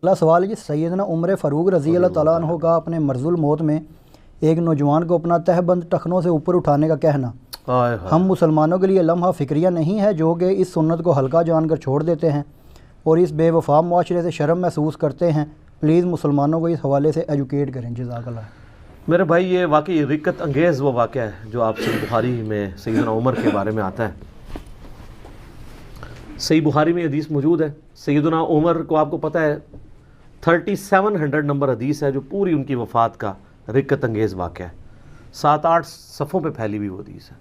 अगला सवाल है जी, सैयदना उमर फ़ारूक रज़ी अल्लाह तआला अन्हु का अपने मर्ज़ुल मौत में एक नौजवान को अपना तहबंद टखनों से ऊपर उठाने का कहना हम मुसलमानों के लिए लम्हा फ़िक्रिया नहीं है जो कि इस सुन्नत को हल्का जानकर छोड़ देते हैं और इस बेवफा मुआशरे से शर्म महसूस करते हैं। प्लीज़ मुसलमानों को इस हवाले से एजुकेट करें, जज़ाकल्लाह। मेरे भाई, ये वाकई रिक्कत अंगेज़ वो वाक़या है जो आप सही बुखारी में सैयदना उमर के बारे में आता है। सही बुखारी में हदीस मौजूद है। सैयदना उमर को आपको पता है 3700 नंबर हदीस है जो पूरी उनकी वफ़ात का रिक्कत अंगेज़ वाक़या है। 7-8 सफ़ों पे फैली हुई वो हदीस है।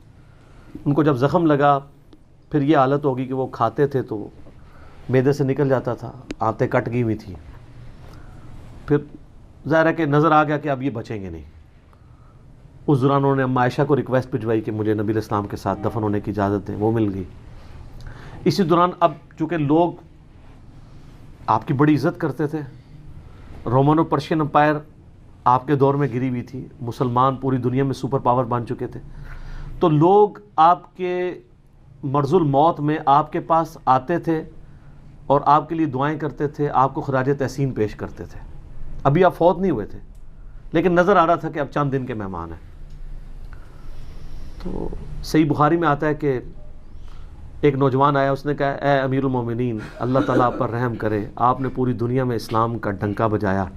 उनको जब ज़ख़म लगा फिर ये हालत होगी कि वो खाते थे तो मैदे से निकल जाता था, आंतें कट गई हुई थी। फिर ज़ाहिर है कि नज़र आ गया कि अब ये बचेंगे नहीं। उस दौरान उन्होंने अम्मा आयशा को रिक्वेस्ट भिजवाई कि मुझे नबी इस्लाम के साथ दफन होने की इजाज़त दें, वो मिल गई। इसी दौरान अब चूँकि लोग आपकी बड़ी इज़्ज़त करते थे, रोमन और पर्शियन अम्पायर आपके दौर में गिरी हुई थी, मुसलमान पूरी दुनिया में सुपर पावर बन चुके थे, तो लोग आपके मर्ज़ुल मौत में आपके पास आते थे और आपके लिए दुआएं करते थे, आपको खराज तहसीन पेश करते थे। अभी आप फौत नहीं हुए थे लेकिन नज़र आ रहा था कि अब चंद दिन के मेहमान हैं। तो सही बुखारी में आता है कि एक नौजवान आया, उसने कहा, ए अमीरुल मोमिनीन, अल्लाह ताला आप पर रहम करे, आपने पूरी दुनिया में इस्लाम का डंका बजाया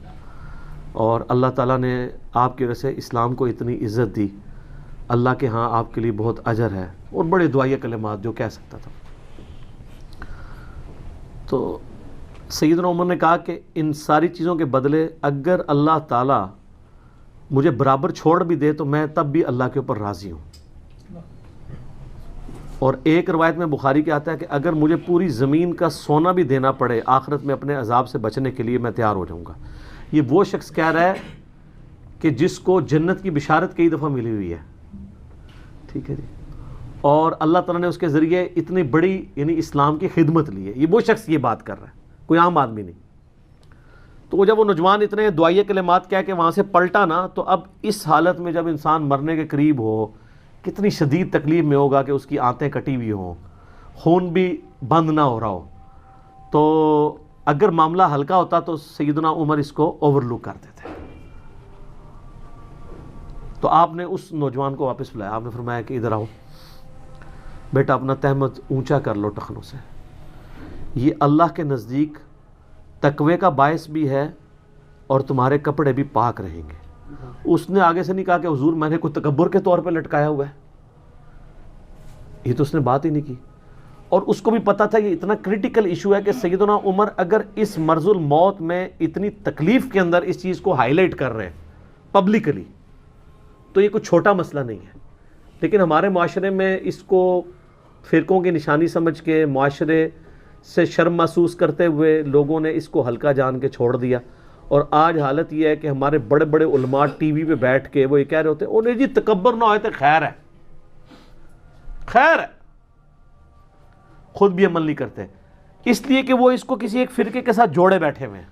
और अल्लाह ताला ने आपकी वजह से इस्लाम को इतनी इज़्ज़त दी, अल्लाह के यहाँ आपके लिए बहुत अजर है, और बड़े दुआए कलिमात जो कह सकता था। तो सैयदना उमर ने कहा कि इन सारी चीज़ों के बदले अगर अल्लाह ताला मुझे बराबर छोड़ भी दे तो मैं तब भी अल्लाह के ऊपर राज़ी हूँ। और एक रवायत में बुखारी के आता है कि अगर मुझे पूरी ज़मीन का सोना भी देना पड़े आखिरत में अपने अजाब से बचने के लिए, मैं तैयार हो जाऊँगा। ये वो शख्स कह रहा है कि जिसको जन्नत की बिशारत कई दफ़ा मिली हुई है, ठीक है जी, और अल्लाह ताला ने उसके ज़रिए इतनी बड़ी यानी इस्लाम की खिदमत ली है। ये वो शख्स ये बात कर रहा है, कोई आम आदमी नहीं। तो जब वो नौजवान इतने दुआए कलिमात कह के वहाँ से पलटा ना, तो अब इस हालत में जब इंसान मरने के करीब हो, कितनी शदीद तकलीफ़ में होगा कि उसकी आंतें कटी हुई हों, खून भी बंद ना हो रहा हो। तो अगर मामला हल्का होता तो सैयदना उमर इसको ओवरलुक कर देते। तो आपने उस नौजवान को वापस बुलाया, आपने फरमाया कि इधर आओ बेटा, अपना तहमत ऊंचा कर लो टखनों से, ये अल्लाह के नज़दीक तकवे का बायस भी है और तुम्हारे कपड़े भी पाक रहेंगे। उसने आगे से नहीं कहा कि हुजूर मैंने कोई तकब्बुर के तौर पे लटकाया हुआ है, ये तो उसने बात ही नहीं की। और उसको भी पता था ये इतना क्रिटिकल इशू है कि सैयदना उमर अगर इस मर्ज़ुल मौत में इतनी तकलीफ़ के अंदर इस चीज़ को हाईलाइट कर रहे हैं पब्लिकली, तो ये कोई छोटा मसला नहीं है। लेकिन हमारे माशरे में इसको फ़िरक़ों की निशानी समझ के, माशरे से शर्म महसूस करते हुए लोगों ने इसको हल्का जान के छोड़ दिया। और आज हालत ये है कि हमारे बड़े बड़े उलमा टीवी पे बैठ के वो ये कह रहे होते हैं, उन्हें जी तकब्बर ना होए तो खैर है, खैर है, खुद भी अमल नहीं करते, इसलिए कि वो इसको किसी एक फ़िरके के साथ जोड़े बैठे हुए हैं।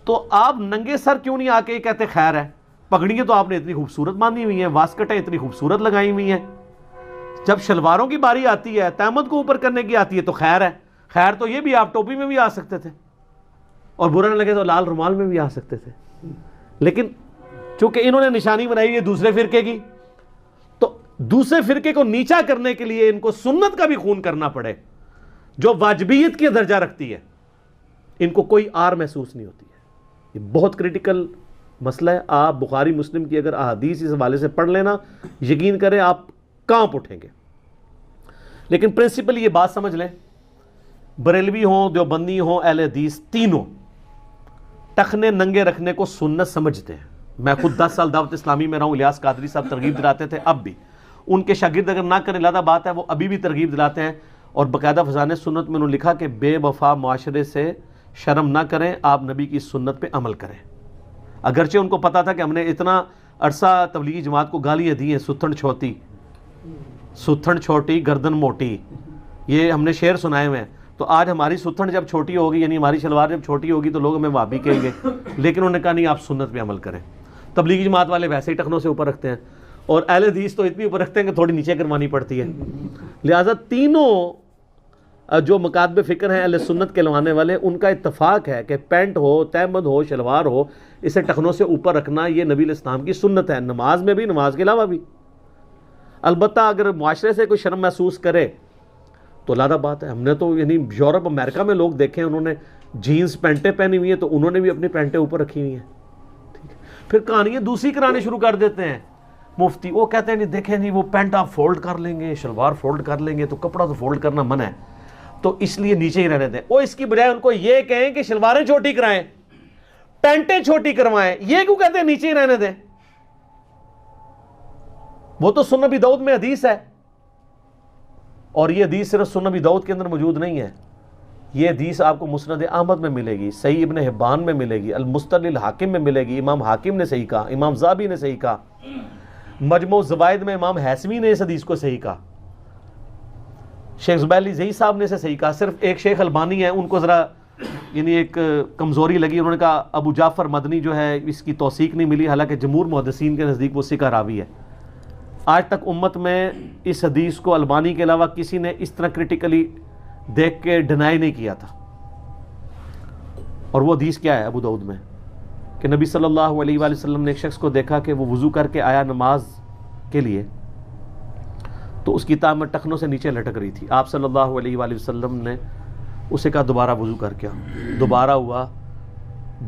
तो आप नंगे सर क्यों नहीं आके कहते खैर है? पगड़ियाँ तो आपने इतनी खूबसूरत बांधी हुई हैं, वास्कटें इतनी खूबसूरत लगाई हुई हैं, जब शलवारों की बारी आती है, तहमत को ऊपर करने की आती है तो खैर है। खैर तो ये भी आप टोपी में भी आ सकते थे और बुरा न लगे तो लाल रुमाल में भी आ सकते थे, लेकिन चूंकि इन्होंने निशानी बनाई है दूसरे फिरके की, तो दूसरे फिरके को नीचा करने के लिए इनको सुन्नत का भी खून करना पड़े जो वाजबियत की दर्जा रखती है, इनको कोई आर महसूस नहीं होती है। ये बहुत क्रिटिकल मसला है। आप बुखारी मुस्लिम की अगर अहादीस इस हवाले से पढ़ लेना, यकीन करें आप कांप उठेंगे। लेकिन प्रिंसिपल ये बात समझ लें, बरेलवी हों, देवबंदी हों, अहले हदीस, तीनों टखने नंगे रखने को सुन्नत समझते हैं। मैं खुद 10 साल दावत इस्लामी में रहा हूँ, इलियास कादरी साहब तरगीब दिलाते थे, अब भी उनके शागिर्द अगर ना करें लादा बात है, वो अभी भी तरगीब दिलाते हैं। और बाकायदा फजाने सुन्नत में उन्होंने लिखा कि बेवफा माशरे से शर्म ना करें, आप नबी की सुन्नत पे अमल करें। अगरचे उनको पता था कि हमने इतना अरसा तबलीगी जमात को गालियाँ दी हैं, सुथन छोटी, सुथन छोटी गर्दन मोटी, ये हमने शेर सुनाए हुए हैं। तो आज हमारी सुथन जब छोटी होगी, यानी हमारी शलवार जब छोटी होगी, तो लोग हमें वाबी कहेंगे। लेकिन उन्होंने कहा नहीं, आप सुन्नत पे अमल करें। तबलीगी जमात वाले वैसे ही टखनों से ऊपर रखते हैं, और अहले हदीस तो इतनी ऊपर रखते हैं कि थोड़ी नीचे करवानी पड़ती है। लिहाजा तीनों جو مکاتب فکر ہیں اہل سنت کے لوانے والے، ان کا اتفاق ہے کہ پینٹ ہو، تہمد ہو، شلوار ہو، اسے ٹخنوں سے اوپر رکھنا یہ نبی علیہ السلام کی سنت ہے، نماز میں بھی، نماز کے علاوہ بھی۔ البتہ اگر معاشرے سے کوئی شرم محسوس کرے تو علیحدہ بات ہے۔ ہم نے تو یعنی یورپ امریکہ میں لوگ دیکھیں، انہوں نے جینز پینٹیں پہنی ہوئی ہیں تو انہوں نے بھی اپنی پینٹیں اوپر رکھی ہوئی ہیں، ٹھیک ہے۔ پھر کہانیاں دوسری کرانے شروع کر دیتے ہیں مفتی، وہ کہتے ہیں نہیں دیکھیں نہیں وہ پینٹ آپ فولڈ کر لیں گے، شلوار فولڈ کر لیں گے تو کپڑا تو فولڈ کرنا منع ہے، تو اس لیے نیچے ہی رہنے دیں۔ وہ اس کی بجائے ان کو یہ کہیں کہ شلواریں چھوٹی کرائیں، پینٹیں چھوٹی کروائیں، یہ کیوں کہتے ہیں نیچے ہی رہنے دیں؟ وہ تو سنن ابی داؤد میں حدیث ہے، اور یہ حدیث صرف سنن ابی داؤد کے اندر موجود نہیں ہے، یہ حدیث آپ کو مسند احمد میں ملے گی، صحیح ابن حبان میں ملے گی، المستدرک للحاکم میں ملے گی، امام حاکم نے صحیح کہا، امام ذہبی نے صحیح کہا، مجموع الزوائد میں امام حیثمی نے اس حدیث کو صحیح کہا، شیخ زبیلی زئی صاحب نے اسے صحیح کہا، صرف ایک شیخ البانی ہے ان کو ذرا یعنی ایک کمزوری لگی، انہوں نے کہا ابو جعفر مدنی جو ہے اس کی توثیق نہیں ملی، حالانکہ جمہور محدثین کے نزدیک وہ ثقہ راوی ہے۔ آج تک امت میں اس حدیث کو البانی کے علاوہ کسی نے اس طرح کرٹیکلی دیکھ کے ڈینائی نہیں کیا تھا۔ اور وہ حدیث کیا ہے ابو داؤد میں کہ نبی صلی اللہ علیہ وآلہ وسلم نے ایک شخص کو دیکھا کہ وہ وضو کر کے آیا نماز کے لیے، تو اس کی تہمت ٹخنوں سے نیچے لٹک رہی تھی۔ آپ صلی اللہ علیہ وآلہ وسلم نے اسے کہا دوبارہ وضو کر کے آؤ، دوبارہ ہوا،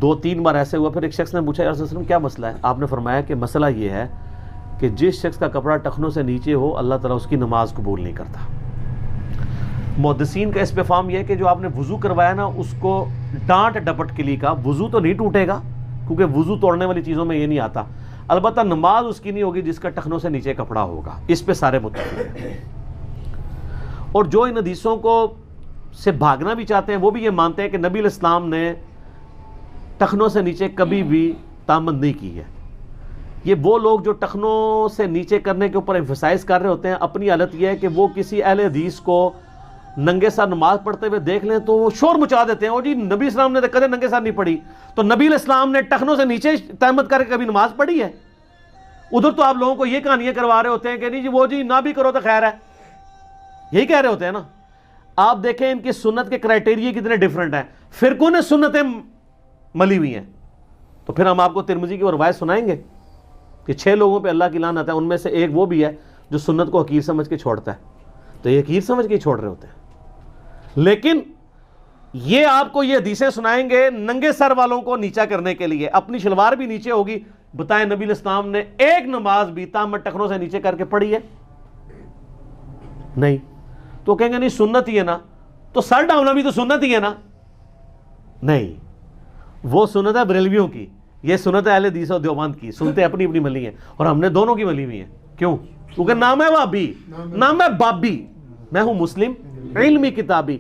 2-3 بار ایسے ہوا، پھر ایک شخص نے پوچھا یا رسول اللہ علیہ وسلم کیا مسئلہ ہے؟ آپ نے فرمایا کہ مسئلہ یہ ہے کہ جس شخص کا کپڑا ٹخنوں سے نیچے ہو اللہ تعالیٰ اس کی نماز قبول نہیں کرتا۔ محدثین کا اس پہ فہم یہ ہے کہ جو آپ نے وضو کروایا نا اس کو ڈانٹ ڈپٹ کے لیے کہا، وضو تو نہیں ٹوٹے گا کیونکہ وضو توڑنے والی چیزوں میں یہ نہیں آتا، البتہ نماز اس کی نہیں ہوگی جس کا ٹخنوں سے نیچے کپڑا ہوگا، اس پہ سارے متفق ہیں۔ اور جو ان حدیثوں کو سے بھاگنا بھی چاہتے ہیں وہ بھی یہ مانتے ہیں کہ نبی علیہ السلام نے ٹخنوں سے نیچے کبھی بھی تامد نہیں کی ہے۔ یہ وہ لوگ جو ٹخنوں سے نیچے کرنے کے اوپر ایمفسائز کر رہے ہوتے ہیں، اپنی حالت یہ ہے کہ وہ کسی اہل حدیث کو ننگے سر نماز پڑھتے ہوئے دیکھ لیں تو وہ شور مچا دیتے ہیں، اور جی نبی اسلام نے تو کدے ننگے سر نہیں پڑھی، تو نبی علیہ السلام نے ٹخنوں سے نیچے تہمت کر کے کبھی نماز پڑھی ہے؟ ادھر تو آپ لوگوں کو یہ کہانیاں کروا رہے ہوتے ہیں کہ نہیں جی وہ جی نہ بھی کرو تو خیر ہے، یہی کہہ رہے ہوتے ہیں نا۔ آپ دیکھیں ان کی سنت کے کرائٹیریا کتنے ڈیفرنٹ ہیں، فرقوں نے سنتیں ملی ہوئی ہیں، تو پھر ہم آپ کو ترمذی کی روایت سنائیں گے کہ 6 لوگوں پہ اللہ کی لعنت ہے، ان میں سے ایک وہ بھی ہے جو سنت کو حقیر سمجھ کے چھوڑتا ہے، تو یہ حقیر سمجھ کے چھوڑ رہے ہوتے ہیں۔ لیکن یہ آپ کو یہ حدیثیں سنائیں گے ننگے سر والوں کو نیچا کرنے کے لیے، اپنی شلوار بھی نیچے ہوگی۔ بتائیں نبی علیہ السلام نے ایک نماز بھی تہمت ٹخنوں سے نیچے کر کے پڑھی ہے؟ نہیں۔ تو کہیں گے نہیں سنت ہی ہے نا، تو سر ڈھانپنا بھی تو سنت ہی ہے نا؟ نہیں، وہ سنت ہے بریلویوں کی، یہ سنت ہے اہل حدیث و دیوبند کی، سنتے اپنی اپنی ملی ہیں، اور ہم نے دونوں کی ملی ہوئی ہیں۔ کیوں؟ کیونکہ نام ہے وہابی، نام ہے بابی، میں ہوں مسلم علمی کتابی،